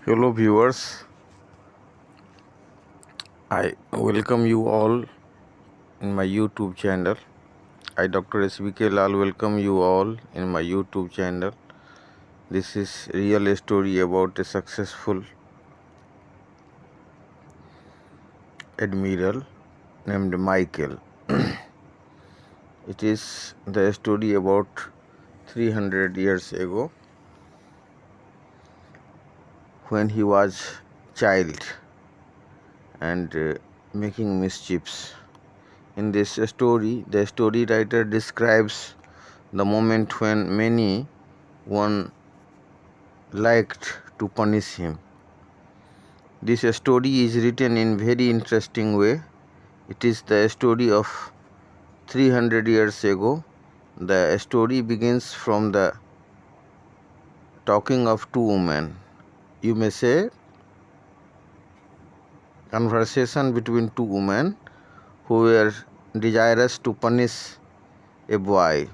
Hello viewers, I welcome you all in my YouTube channel. I Dr. SBK Lal welcome you all in my YouTube channel. This is real story about a successful admiral named Michael. It is the story about 300 years ago when he was child and making mischiefs. In this story, the story writer describes the moment when many one liked to punish him. This story is written in very interesting way. It is the story of 300 years ago. The story begins from the talking of two women. You may say conversation between two women who were desirous to punish a boy.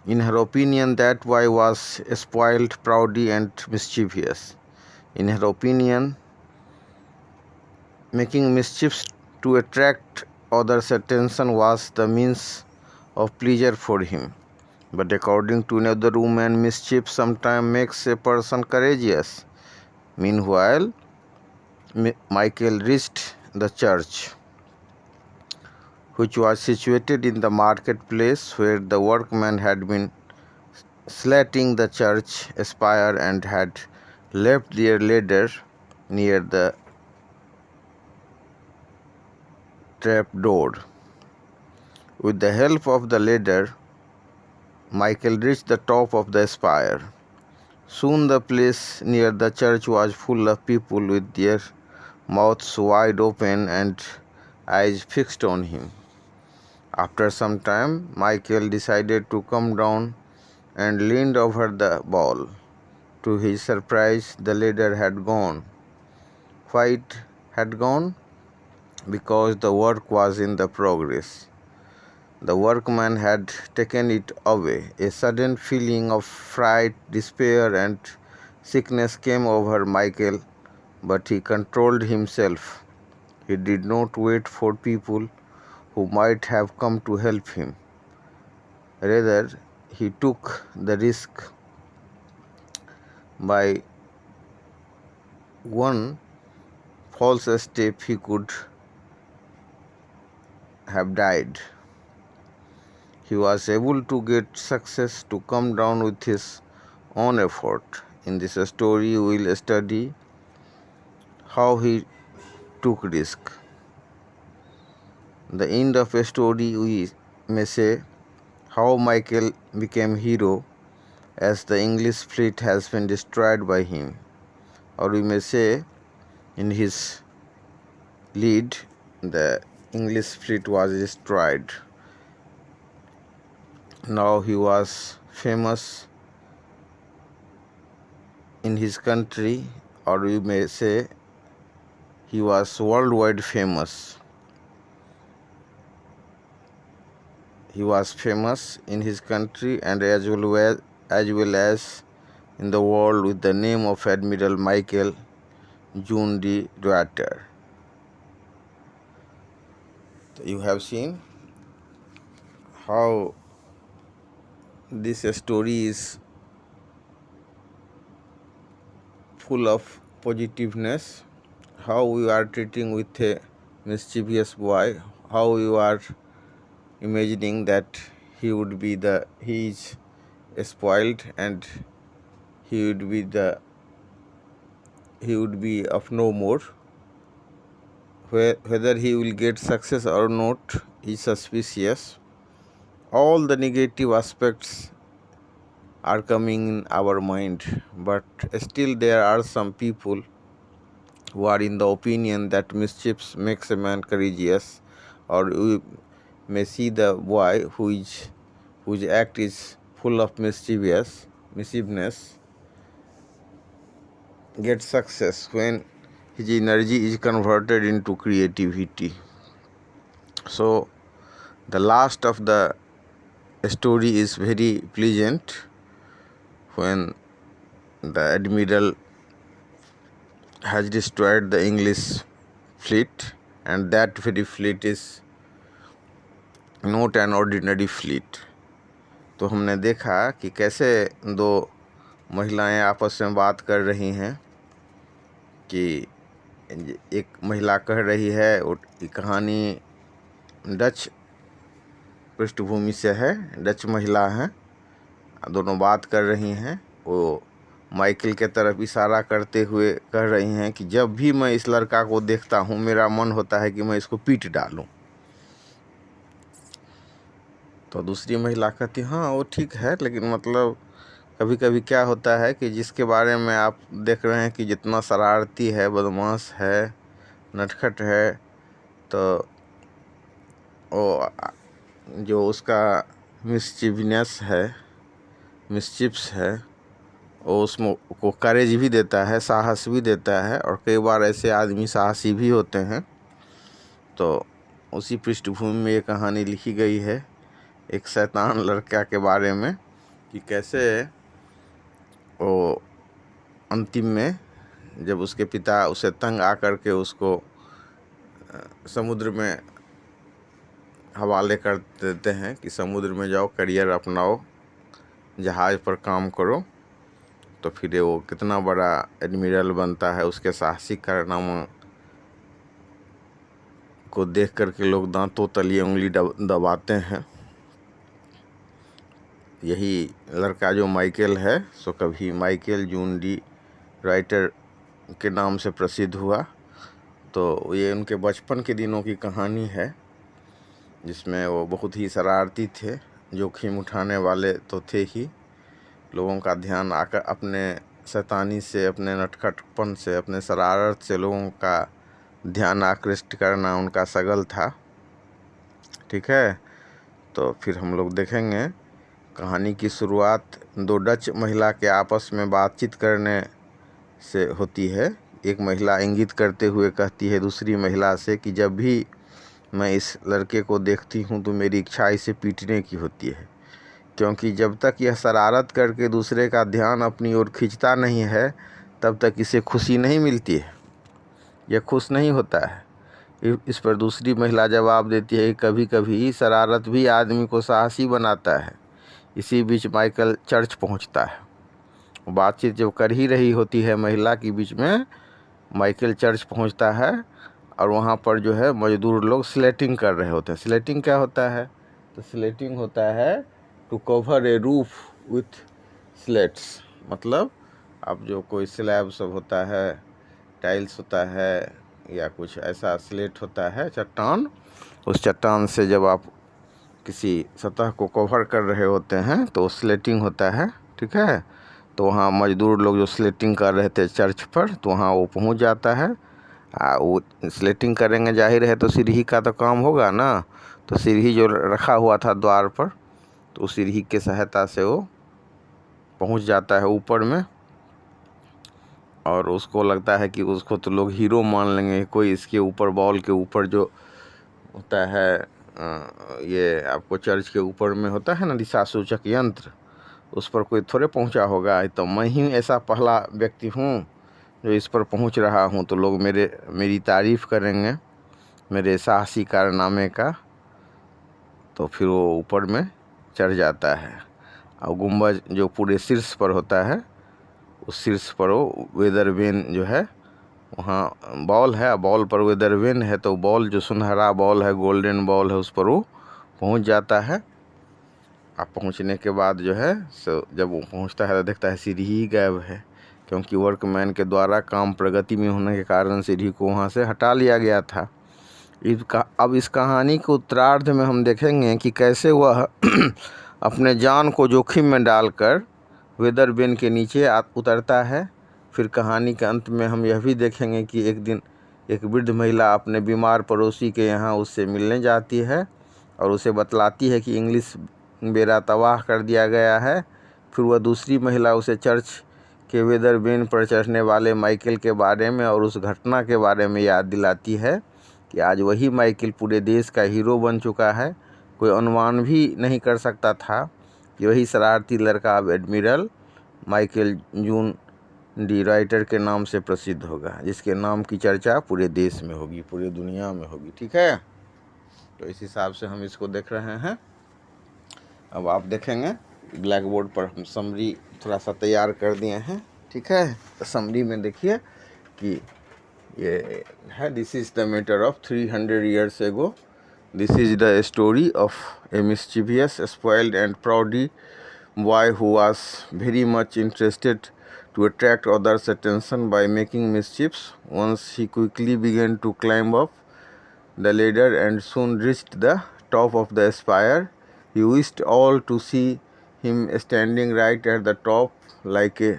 In her opinion, that boy was spoiled, proudy, and mischievous. In her opinion, making mischiefs to attract others' attention was the means of pleasure for him. But according to another woman, mischief sometimes makes a person courageous. Meanwhile, Michael reached the church, which was situated in the marketplace where the workmen had been slatting the church spire and had left their ladder near the trap door. With the help of the ladder, Michael reached the top of the spire. Soon the place near the church was full of people with their mouths wide open and eyes fixed on him. After some time, Michael decided to come down and leaned over the ball. To his surprise, the ladder had gone. Why it had gone? Because the work was in the progress. The workman had taken it away. A sudden feeling of fright, despair, and sickness came over Michael, but he controlled himself. He did not wait for people who might have come to help him. Rather, he took the risk. By one false step, he could have died. He was able to get success to come down with his own effort. In this story, we will study how he took risk. The end of a story, we may say, how Michael became hero as the English fleet has been destroyed by him, or we may say in his lead the English fleet was destroyed. Now he was famous in his country, or we may say he was worldwide famous. He was famous in his country and as well as in the world with the name of Admiral Michael June de Ruyter. You have seen how this story is full of positiveness, how we are treating with a mischievous boy, how you are imagining that he is spoiled and he would be of no more. Whether he will get success or not is suspicious. All the negative aspects are coming in our mind, but still there are some people who are in the opinion that mischiefs makes a man courageous, or we may see the boy whose act is full of mischievousness get success when his energy is converted into creativity. So the last of the story is very pleasant when the admiral has destroyed the English fleet, and that very fleet is not an ordinary fleet. तो हमने देखा कि कैसे दो महिलाएं आपस में बात कर रही हैं कि एक महिला कह रही है, ये कहानी डच पृष्ठभूमि से है, डच महिला हैं, दोनों बात कर रही हैं। वो माइकल के तरफ इशारा करते हुए कह रही हैं कि जब भी मैं इस लड़का को देखता हूँ मेरा मन होता है कि मैं इसको पीट डालूं। तो दूसरी महिला कहती हाँ वो ठीक है, लेकिन मतलब कभी कभी क्या होता है कि जिसके बारे में आप देख रहे हैं कि जितना शरारती है, बदमाश है, नटखट है, तो वो जो उसका मिस्चीवनेस है, मिस्चिप्स है, वो उसमें को करेज भी देता है, साहस भी देता है, और कई बार ऐसे आदमी साहसी भी होते हैं। तो उसी पृष्ठभूमि में ये कहानी लिखी गई है एक शैतान लड़का के बारे में कि कैसे वो अंतिम में जब उसके पिता उसे तंग आकर के उसको समुद्र में हवाले कर देते हैं कि समुद्र में जाओ, करियर अपनाओ, जहाज़ पर काम करो, तो फिर वो कितना बड़ा एडमिरल बनता है। उसके साहसिक कारनामा को देख करके लोग दांतों तलिए उंगली दबाते हैं। यही लड़का जो माइकल है, सो कभी माइकल जून डी राइटर के नाम से प्रसिद्ध हुआ। तो ये उनके बचपन के दिनों की कहानी है, जिसमें वो बहुत ही शरारती थे, जोखिम उठाने वाले तो थे ही, लोगों का ध्यान आकर अपने शैतानी से, अपने नटखटपन से, अपने शरारत से लोगों का ध्यान आकृष्ट करना उनका सगल था। ठीक है, तो फिर हम लोग देखेंगे कहानी की शुरुआत दो डच महिला के आपस में बातचीत करने से होती है। एक महिला इंगित करते हुए कहती है दूसरी महिला से कि जब भी मैं इस लड़के को देखती हूँ तो मेरी इच्छा इसे पीटने की होती है, क्योंकि जब तक यह शरारत करके दूसरे का ध्यान अपनी ओर खींचता नहीं है तब तक इसे खुशी नहीं मिलती है, यह खुश नहीं होता है। इस पर दूसरी महिला जवाब देती है कि कभी कभी शरारत भी आदमी को साहसी बनाता है। इसी बीच माइकल चर्च पहुंचता है। बातचीत जब कर ही रही होती है महिला के बीच में, माइकल चर्च पहुंचता है और वहां पर जो है मजदूर लोग स्लेटिंग कर रहे होते हैं। स्लेटिंग क्या होता है? तो स्लेटिंग होता है to cover a roof with slates, मतलब अब जो कोई स्लैब सब होता है, टाइल्स होता है, या कुछ ऐसा स्लेट होता है, चट्टान, उस चट्टान से जब आप किसी सतह को कवर कर रहे होते हैं तो स्लेटिंग होता है। ठीक है, तो वहाँ मजदूर लोग जो स्लेटिंग कर रहे थे चर्च पर, तो वहाँ वो पहुँच जाता है। वो स्लेटिंग करेंगे, जाहिर है तो सीढ़ी का तो काम होगा ना, तो सीढ़ी जो रखा हुआ था द्वार पर, तो उस सीढ़ी के सहायता से वो पहुँच जाता है ऊपर में। और उसको लगता है कि उसको तो लोग हीरो मान लेंगे, कोई इसके ऊपर बॉल के ऊपर जो होता है, ये आपको चर्च के ऊपर में होता है ना दिशा सूचक यंत्र, उस पर कोई थोड़े पहुंचा होगा, तो मैं ही ऐसा पहला व्यक्ति हूँ जो इस पर पहुंच रहा हूँ, तो लोग मेरी तारीफ़ करेंगे मेरे साहसी कारनामे का। तो फिर वो ऊपर में चढ़ जाता है, और गुंबज जो पूरे शीर्ष पर होता है, उस शीर्ष पर वो वेदर वेन जो है, वहाँ बॉल है, बॉल पर वेदर वेन है, तो बॉल जो सुनहरा बॉल है, गोल्डन बॉल है, उस पर वो पहुँच जाता है। अब पहुँचने के बाद जो है जब वो पहुँचता है तो देखता है सीढ़ी ही गायब है, क्योंकि वर्कमैन के द्वारा काम प्रगति में होने के कारण सीढ़ी को वहाँ से हटा लिया गया था। अब इस कहानी के उत्तरार्ध में हम देखेंगे कि कैसे वह अपने जान को जोखिम में डालकर वेदर वेन के नीचे उतरता है। फिर कहानी के अंत में हम यह भी देखेंगे कि एक दिन एक वृद्ध महिला अपने बीमार पड़ोसी के यहाँ उससे मिलने जाती है और उसे बतलाती है कि इंग्लिश बेड़ा तबाह कर दिया गया है। फिर वह दूसरी महिला उसे चर्च के वेदर वेन पर चढ़ने वाले माइकल के बारे में और उस घटना के बारे में याद दिलाती है कि आज वही माइकल पूरे देश का हीरो बन चुका है। कोई अनुमान भी नहीं कर सकता था कि वही शरारती लड़का अब एडमिरल माइकल जून डी राइटर के नाम से प्रसिद्ध होगा, जिसके नाम की चर्चा पूरे देश में होगी, पूरे दुनिया में होगी। ठीक है, तो इस हिसाब से हम इसको देख रहे हैं। अब आप देखेंगे ब्लैक बोर्ड पर हम समरी थोड़ा सा तैयार कर दिए हैं। ठीक है, तो समरी में देखिए कि ये है, this is the matter of 300 years ago. This is the story of a mischievous, spoiled and proudy boy who was very much interested to attract others' attention by making mischiefs. Once he quickly began to climb up the ladder and soon reached the top of the spire. He wished all to see him standing right at the top like a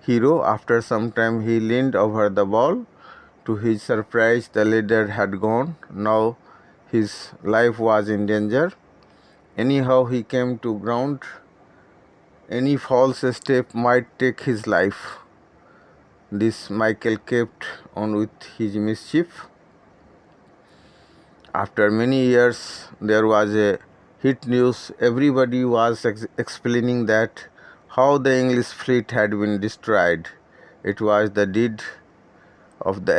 hero. After some time he leaned over the wall. To his surprise, the ladder had gone. Now his life was in danger. Anyhow he came to ground. Any false step might take his life. This Michael kept on with his mischief. After many years, there was a hit news. Everybody was explaining that how the English fleet had been destroyed. It was the deed of the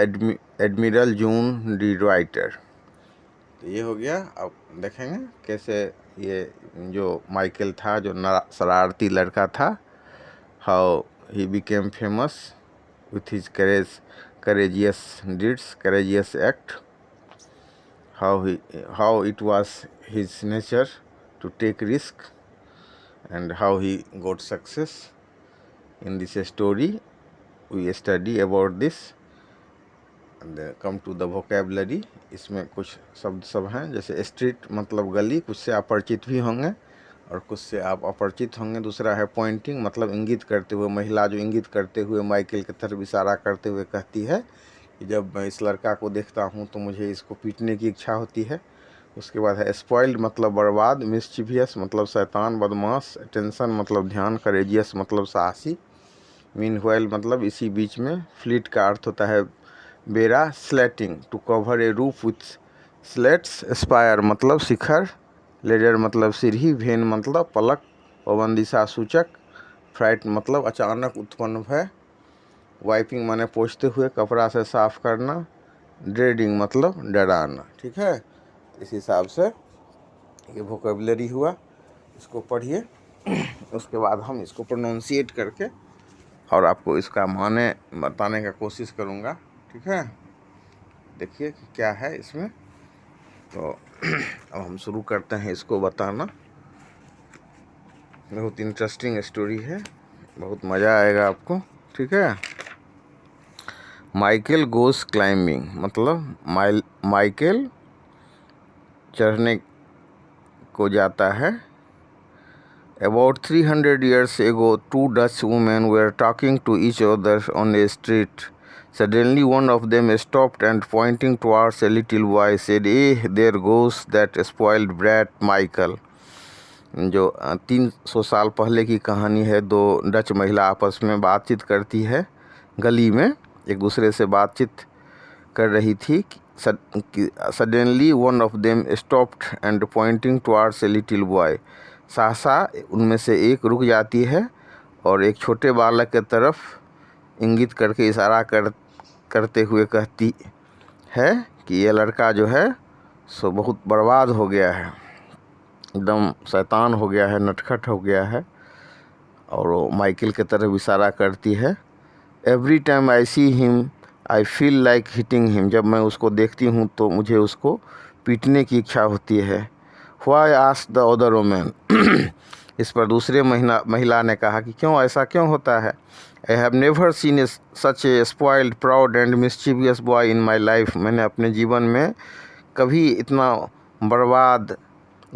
Admiral John D. Ryder. तो ये हो गया। अब देखेंगे कैसे ये जो Michael था, जो शरारती लड़का था, how he became famous with his courageous deeds, courageous act, how it was his nature to take risk, and how he got success. In this story we study about this and come to the vocabulary. इसमें कुछ शब्द सब हैं, जैसे street मतलब गली, कुछ से आप परिचित भी होंगे और कुछ से आप अपरिचित होंगे। दूसरा है पॉइंटिंग, मतलब इंगित करते हुए, महिला जो इंगित करते हुए माइकल की तरफ इशारा करते हुए कहती है कि जब मैं इस लड़का को देखता हूँ तो मुझे इसको पीटने की इच्छा होती है। उसके बाद है स्पॉइल्ड मतलब बर्बाद, मिस्चीवियस मतलब शैतान बदमाश, अटेंशन मतलब ध्यान, करेजियस मतलब साहसी, मीनवाइल मतलब इसी बीच में, फ्लीट का अर्थ होता है बेरा, slating to cover a roof with slates, spire मतलब शिखर, लेडर मतलब सीढ़ी, वेन मतलब पलक, पवन दिशा सूचक, फ्राइट मतलब अचानक उत्पन्न भय, वाइपिंग माने पोंछते हुए, कपड़ा से साफ करना, ड्रेडिंग मतलब डराना। ठीक है, इस हिसाब से ये वोकेबुलरी हुआ, इसको पढ़िए। उसके बाद हम इसको प्रोनाउंसिएट करके और आपको इसका माने बताने का कोशिश करूँगा। ठीक है, देखिए कि क्या है इसमें। तो अब हम शुरू करते हैं इसको बताना। बहुत इंटरेस्टिंग स्टोरी है, बहुत मज़ा आएगा आपको। ठीक है, माइकल गोस क्लाइंबिंग मतलब माइकल चढ़ने को जाता है। About 300 years ago, two Dutch women were talking to each other on a street. Suddenly one of them stopped and pointing towards a little boy said, "Eh, there goes that spoiled brat Michael." जो 300 साल पहले की कहानी है। दो Dutch महिला आपस में बातचीत करती है, गली में एक दूसरे से बातचीत कर रही थी। Suddenly one of them stopped and Poynting towards a little boy. सहसा उनमें से एक रुक जाती है और एक छोटे बालक के तरफ इंगित करके इशारा करते हुए कहती है कि ये लड़का जो है सो बहुत बर्बाद हो गया है, एकदम शैतान हो गया है, नटखट हो गया है। और वो माइकल की तरफ इशारा करती है। Every time I see him I feel like hitting him. जब मैं उसको देखती हूँ तो मुझे उसको पीटने की इच्छा होती है। Why asked the other women. इस पर दूसरे महिला ने कहा कि क्यों, ऐसा क्यों होता है। I have never seen such A spoiled proud and mischievous boy in my life. मैंने अपने जीवन में कभी इतना बर्बाद,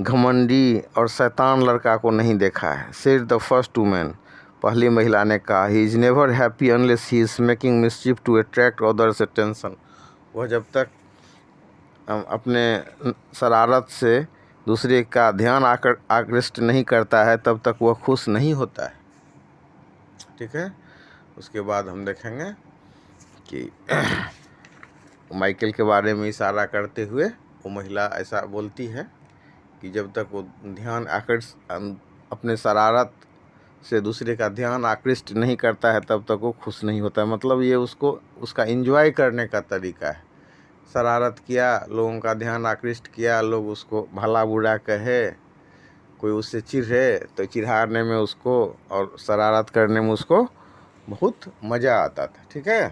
घमंडी और शैतान लड़का को नहीं देखा है। सेड द फर्स्ट वुमेन, पहली महिला ने कहा। He is never happy unless he is making mischief to attract others' attention. वह जब तक अपने शरारत से दूसरे का ध्यान आकृष्ट नहीं करता है तब तक वह खुश नहीं होता है। ठीक है, उसके बाद हम देखेंगे कि माइकल के बारे में इशारा करते हुए वो महिला ऐसा बोलती है कि जब तक वो ध्यान अपने शरारत से दूसरे का ध्यान आकृष्ट नहीं करता है तब तक वो खुश नहीं होता है। मतलब ये उसको उसका एंजॉय करने का तरीका है। शरारत किया, लोगों का ध्यान आकृष्ट किया, लोग उसको भला बुरा कहे, कोई उससे चिढ़े तो चिढ़ाने में उसको और शरारत करने में उसको बहुत मज़ा आता था। ठीक है,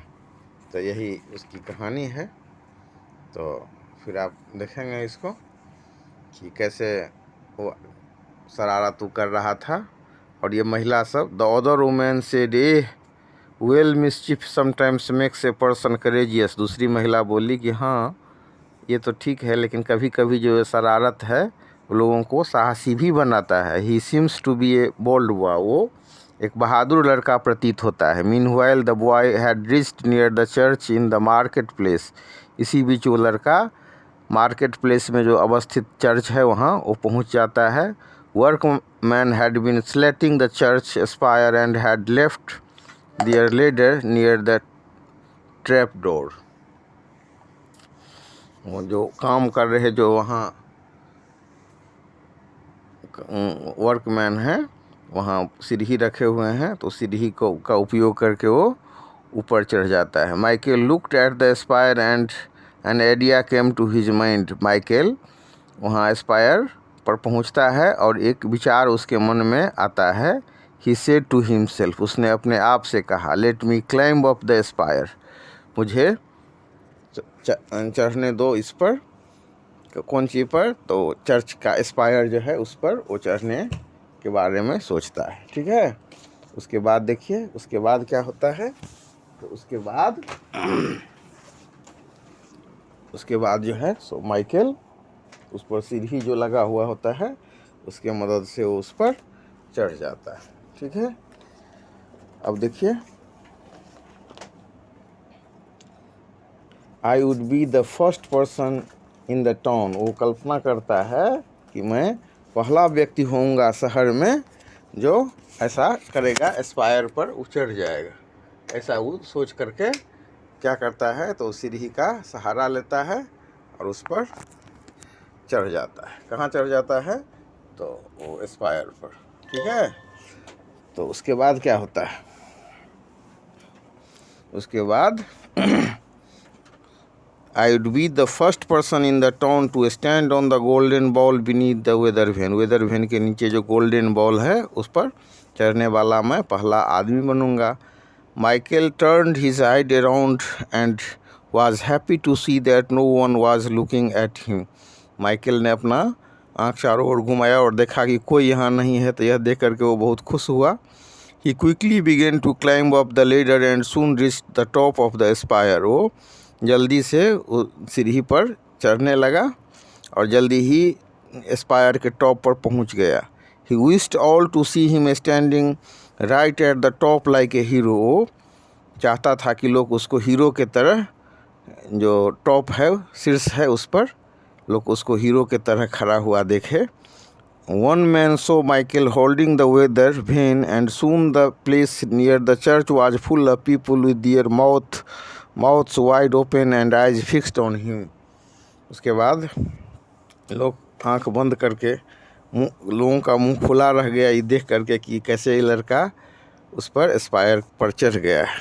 तो यही उसकी कहानी है। तो फिर आप देखेंगे इसको कि कैसे वो शरारत वो कर रहा था। और ये महिला सब, the other women said A well mischief sometimes makes a person courageous. दूसरी महिला बोली कि हाँ ये तो ठीक है, लेकिन कभी कभी जो शरारत है लोगों को साहसी भी बनाता है। He seems to be a bold boy, वो एक बहादुर लड़का प्रतीत होता है। Meanwhile the boy had reached near the church in the market place. इसी बीच वो लड़का मार्केट प्लेस में जो अवस्थित चर्च है वहाँ वो पहुँच जाता है। Workman had been slating the church spire and had left their ladder near the trap door. वो जो काम कर रहे जो वहाँ वर्कमैन हैं वहाँ सीढ़ी रखे हुए हैं, तो सीढ़ी का उपयोग करके वो ऊपर चढ़ जाता है। Michael looked at the spire and an idea came to his mind. Michael वहाँ स्पायर पर पहुँचता है और एक विचार उसके मन में आता है। ही सेड टू हिमसेल्फ, उसने अपने आप से कहा, let me climb up the spire, मुझे चढ़ने दो इस पर। कौन चीज़ पर? तो चर्च का स्पायर जो है उस पर वो चढ़ने के बारे में सोचता है। ठीक है, उसके बाद देखिए उसके बाद क्या होता है। तो उसके बाद जो है सो माइकल उस पर सीढ़ी जो लगा हुआ होता है उसके मदद से वो उस पर चढ़ जाता है। ठीक है, अब देखिए, I would be the first person in the town. वो कल्पना करता है कि मैं पहला व्यक्ति होऊंगा शहर में जो ऐसा करेगा, एस्पायर पर वो चढ़ जाएगा। ऐसा वो सोच करके क्या करता है, तो सीढ़ी का सहारा लेता है और उस पर चढ़ जाता है। कहाँ चढ़ जाता है? तो वो एस्पायर पर। ठीक है, तो उसके बाद क्या होता है? उसके बाद I would be the first person in the town to stand on the golden ball beneath the weather vane। Weather vane के नीचे जो गोल्डन बॉल है उस पर चढ़ने वाला मैं पहला आदमी बनूंगा। Michael turned his head around and was happy to see that no one was looking at him। Michael ने अपना आँख चारों ओर घुमाया और देखा कि कोई यहाँ नहीं है, तो यह देख करके वो बहुत खुश हुआ। He quickly began to climb up the ladder and soon reached the top of the spire। वो जल्दी से सीढ़ी पर चढ़ने लगा और जल्दी ही स्पायर के टॉप पर पहुंच गया। He wished all to see him standing right at the top like a hero। वो चाहता था कि लोग उसको हीरो के तरह, जो टॉप है शीर्ष है उस पर, लोग उसको हीरो के तरह खड़ा हुआ देखे। One man saw Michael holding the weather vane and soon the place near the church was full of people with their mouths wide open and eyes fixed on him। उसके बाद लोग आंख बंद करके लोगों का मुंह खुला रह गया ये देख करके कि कैसे ये लड़का उस पर स्पायर पर चढ़ गया है।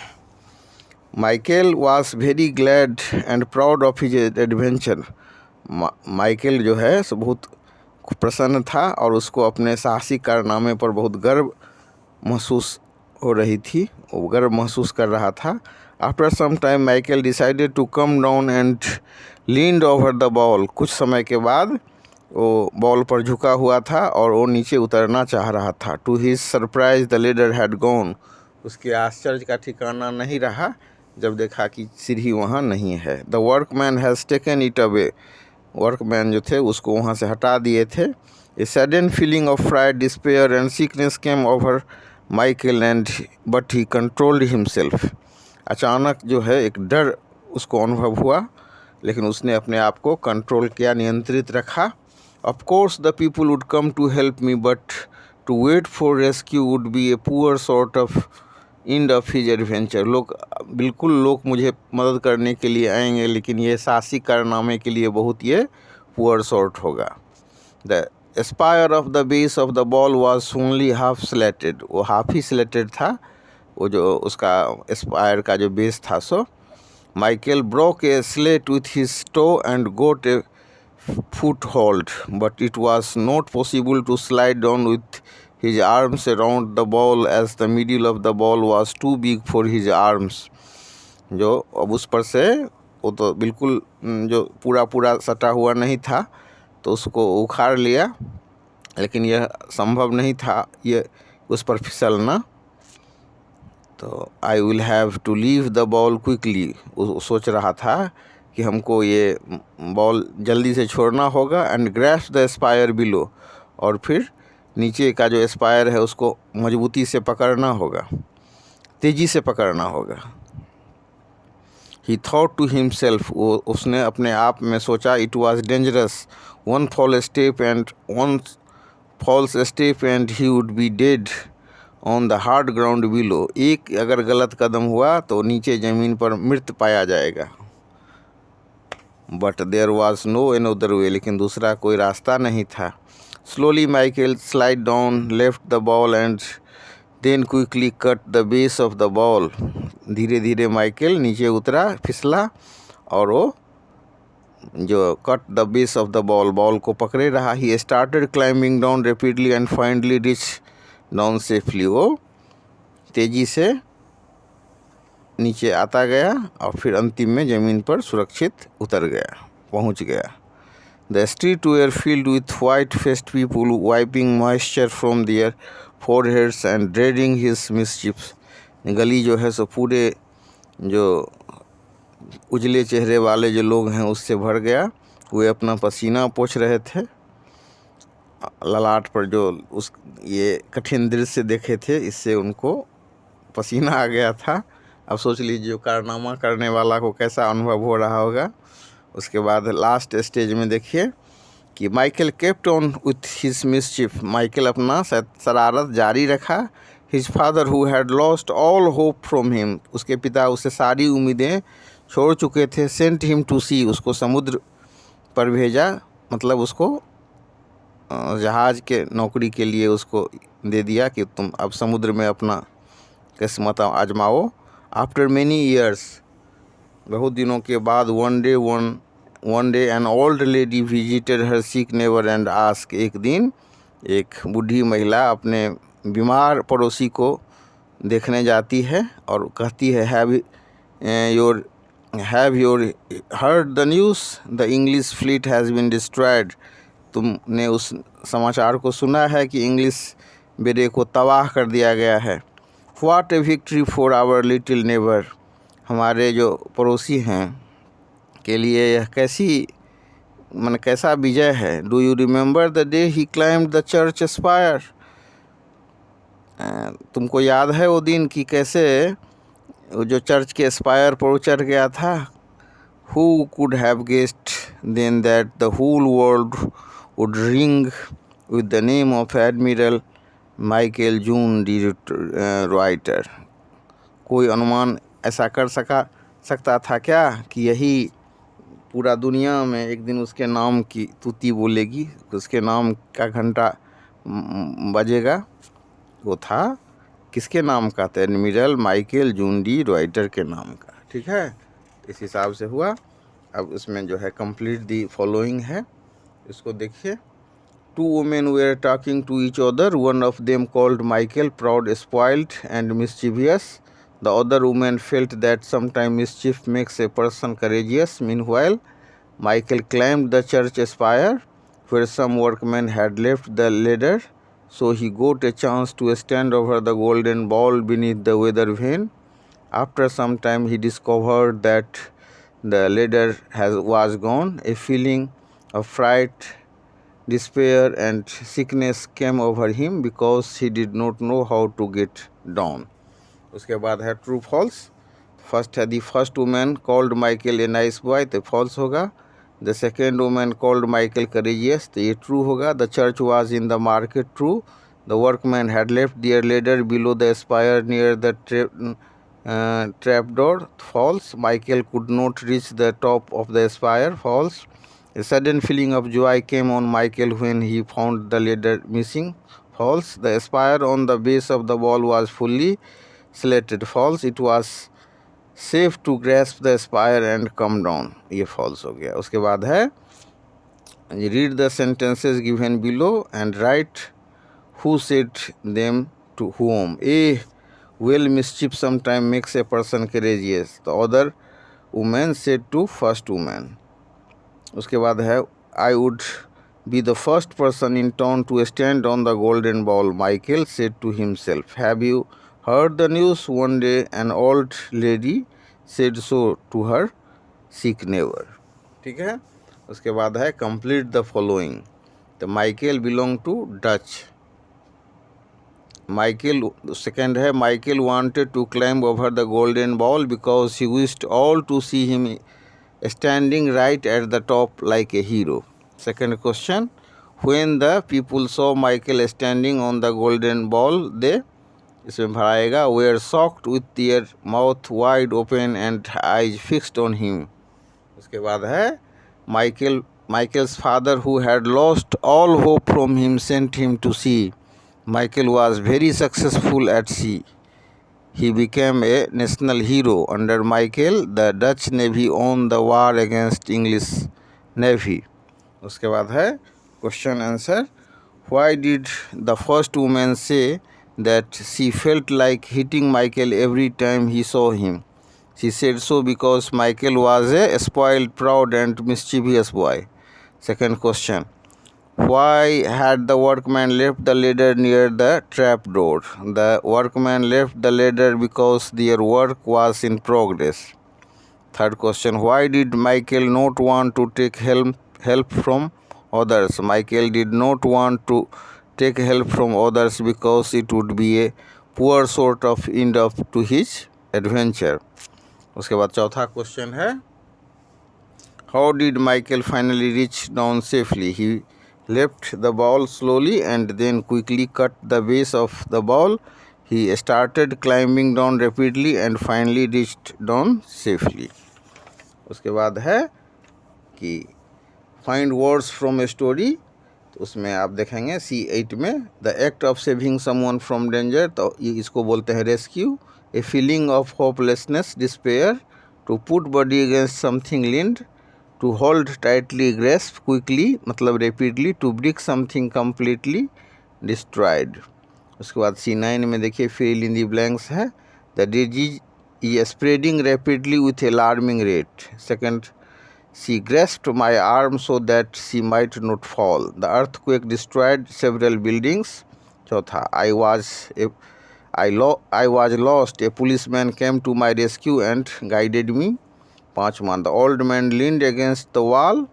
Michael was very glad and proud of his adventure. Michael जो है सो बहुत प्रसन्न था और उसको अपने साहसी कारनामे पर बहुत गर्व महसूस हो रही थी, वो गर्व महसूस कर रहा था। After some time Michael decided to come down and leaned over the ball. कुछ समय के बाद वो बॉल पर झुका हुआ था और वो नीचे उतरना चाह रहा था। To his surprise the leader had gone. उसके आश्चर्य का ठिकाना नहीं रहा जब देखा कि सीढ़ी वहाँ नहीं है। The workman has taken it away. Workman जो थे उसको वहाँ से हटा दिए थे। A sudden feeling of fried despair and sickness came over Michael and but he controlled himself. अचानक जो है एक डर उसको अनुभव हुआ, लेकिन उसने अपने आप को कंट्रोल किया, नियंत्रित रखा। Of course the people would come to help me but to wait for rescue would be a poor sort of end of his adventure. लोग मुझे मदद करने के लिए आएंगे, लेकिन ये साहसी कारनामे के लिए बहुत ये पुअर सॉर्ट होगा। The spire of the base of the ball was only half slatted. वो हाफ ही स्लेटेड था, वो जो उसका स्पायर का जो बेस था. सो Michael broke a slate with his toe and got a foothold, but it was not possible to slide down with his arms around the ball as the middle of the ball was too big for his arms. जो अब उस पर से वो तो बिल्कुल जो पूरा सटा हुआ नहीं था, तो उसको उखाड़ लिया, लेकिन यह संभव नहीं था ये उस पर फिसलना. तो I will have to leave the ball quickly. सोच रहा था कि हमको ये बॉल जल्दी से छोड़ना होगा. And grasp the spire below, और फिर नीचे का जो स्पायर है उसको मजबूती से पकड़ना होगा, तेज़ी से पकड़ना होगा. ही थॉट टू हिमसेल्फ, वो उसने अपने आप में सोचा. It was dangerous. One false step and he would be dead on the hard ground below. एक अगर गलत कदम हुआ तो नीचे ज़मीन पर मृत पाया जाएगा. But there was no another way, लेकिन दूसरा कोई रास्ता नहीं था. Slowly Michael slide down, left the ball and then quickly cut the base of the ball. धीरे धीरे माइकल नीचे उतरा, फिसला, और वो जो cut the base of the ball को पकड़े रहा. He started climbing down rapidly and finally reach down safely. वो तेज़ी से नीचे आता गया और फिर अंतिम में ज़मीन पर सुरक्षित उतर गया, पहुंच गया. The street were filled with white faced people wiping moisture from their foreheads and dreading his mischiefs. गली जो है सो पूरे जो उजले चेहरे वाले जो लोग हैं उससे भर गया. वे अपना पसीना पोंछ रहे थे. ललाट पर जो उस ये कठिन दृश्य देखे थे, इससे उनको पसीना आ गया था. अब सोच लीजिए जो कारनामा करने वाला को कैसा अनुभव हो रहा होगा. उसके बाद लास्ट स्टेज में देखिए कि Michael kept on with his मिसचिफ. Michael अपना शरारत जारी रखा. His father who had lost all hope from him, उसके पिता उससे सारी उम्मीदें छोड़ चुके थे. सेंट हिम टू सी, उसको समुद्र पर भेजा, मतलब उसको जहाज़ के नौकरी के लिए उसको दे दिया कि तुम अब समुद्र में अपना किस्मत आजमाओ. आफ्टर मैनी ईयर्स, बहुत दिनों के बाद, one day an old lady visited her sick neighbour and ask. एक दिन एक बूढ़ी महिला अपने बीमार पड़ोसी को देखने जाती है और कहती है, have your heard the news, the English fleet has been destroyed. तुमने उस समाचार को सुना है कि इंग्लिश बेड़े को तबाह कर दिया गया है. What a victory for our little neighbour, हमारे जो पड़ोसी हैं के लिए यह कैसा विजय है. Do you remember the day he climbed the church spire, तुमको याद है वो दिन कि कैसे वो जो चर्च के स्पायर पर चढ़ गया था. Who could have guessed then that the whole world would ring with the name of Admiral Michael June D. Reuter. कोई अनुमान ऐसा कर सकता था क्या कि यही पूरा दुनिया में एक दिन उसके नाम की तूती बोलेगी, उसके नाम का घंटा बजेगा. वो था किसके नाम का? था एडमिरल माइकल जून डी रॉयटर के नाम का. ठीक है, इस हिसाब से हुआ. अब इसमें जो है कंप्लीट दी फॉलोइंग है, इसको देखिए. Two women were talking to each other, one of them called Michael proud, spoiled and mischievous. The other women felt that sometime mischief makes a person courageous. Meanwhile, Michael climbed the church spire where some workmen had left the ladder, so he got a chance to stand over the golden ball beneath the weather vane. After some time, he discovered that the ladder was gone. A feeling of fright, despair and sickness came over him because he did not know how to get down. उसके बाद है true false. First है the first women called Michael a nice boy, तो false होगा. The second women called Michael courageous, तो ये true होगा. The church was in the market, true. The workman had left their ladder below the spire near the trapdoor, false. Michael could not reach the top of the spire, false. A sudden feeling of joy came on Michael when he found the ladder missing. False. The spire on the base of the wall was fully slated. False. It was safe to grasp the spire and come down. ये false हो गया. उसके बाद है read the sentences given below and write who said them to whom. A well mischief sometimes makes a person courageous. The other woman said to first woman. उसके बाद है I would be the first person in town to stand on the golden ball, Michael said to himself. Have you heard the news? One day an old lady said so to her sick neighbor. ठीक है. उसके बाद है complete the following. The Michael belonged to Dutch. Second है Michael wanted to climb over the golden ball because he wished all to see him standing right at the top like a hero. Second question, when the people saw Michael standing on the golden ball, they इसमें भराएगा were shocked with their mouth wide open and eyes fixed on him. उसके बाद है Michael's father, who had lost all hope from him, sent him to sea. Michael was very successful at sea. He became a national hero. Under Michael, the Dutch Navy won the war against English Navy. उसके बाद है question answer. Why did the first woman say that she felt like hitting Michael every time he saw him? She said so because Michael was a spoiled, proud and mischievous boy. Second question. Why had the workman left the ladder near the trap door? The workman left the ladder because their work was in progress. Third question. Why did Michael not want to take help from others? Michael did not want to take help from others because it would be a poor sort of end up to his adventure. उसके बाद चौथा question है How did Michael finally reach down safely? He left the ball slowly and then quickly cut the base of the ball. He started climbing down rapidly and finally reached down safely. उसके बाद है कि find words from a story. तो उसमें आप देखेंगे C8 में the act of saving someone from danger, तो इसको बोलते हैं rescue. A feeling of hopelessness, despair. To put body against something leaned. To hold tightly, grasp quickly मतलब rapidly. To break something completely destroyed. उसके बाद C9 में देखिए fill in the blanks है the disease is spreading rapidly with alarming rate. Second, she grasped my arm so that she might not fall. The earthquake destroyed several buildings. चौथा, I was lost. A policeman came to my rescue and guided me. पांचवा, the old man leaned against the wall.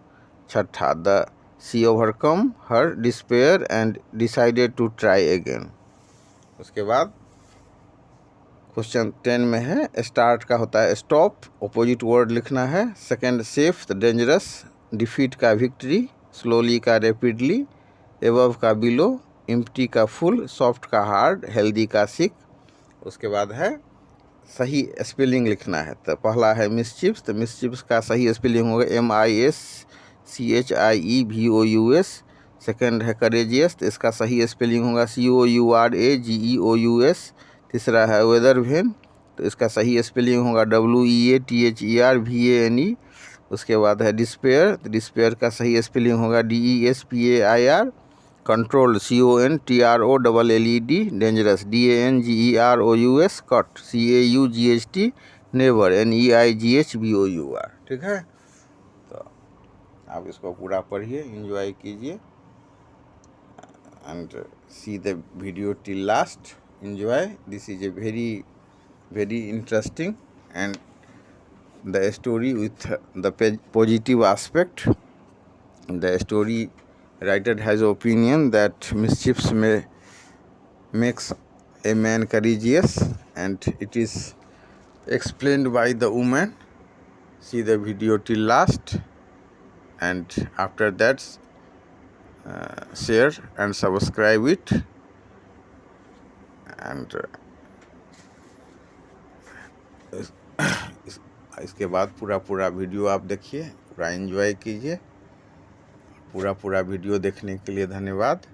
छठा, she overcome her despair and decided to try again. उसके बाद question 10 में है start का होता है स्टॉप, अपोजिट वर्ड लिखना है. Second, safe the dangerous, defeat का विक्ट्री, स्लोली का रैपिडली, एबव का बिलो, एम्प्टी का फुल, सॉफ्ट का हार्ड, हेल्दी का सिक. उसके बाद है सही स्पेलिंग लिखना है. तो पहला है मिसचिप्स, तो मिसचिप्स का सही स्पेलिंग होगा MISCHIEVOUS. सेकंड है करेजियस, तो इसका सही स्पेलिंग होगा COURAGEOUS. तीसरा है वेदर वेन, तो इसका सही स्पेलिंग होगा WEATHERVANE. उसके बाद है डिस्पेयर, तो डिस्पेयर का सही स्पेलिंग होगा DESPAIR. Control CONTROLLED. Dangerous DANGEROUS. Cut CAUGHT. Never NEIGHBOUR. ठीक है, तो आप इसको पूरा पढ़िए, एंजॉय कीजिए and see the video till last. Enjoy. This is a very interesting and the story with the positive aspect. The story writer has opinion that mischiefs may makes a man courageous, and it is explained by the woman. See the video till last, and after that share and subscribe it, and इसके बाद पूरा video आप देखिए, पूरा enjoy कीजिए. पूरा video देखने के लिए धन्यवाद।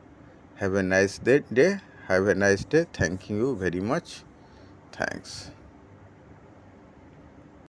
Have a nice day, have a nice day. Thank you very much. Thanks.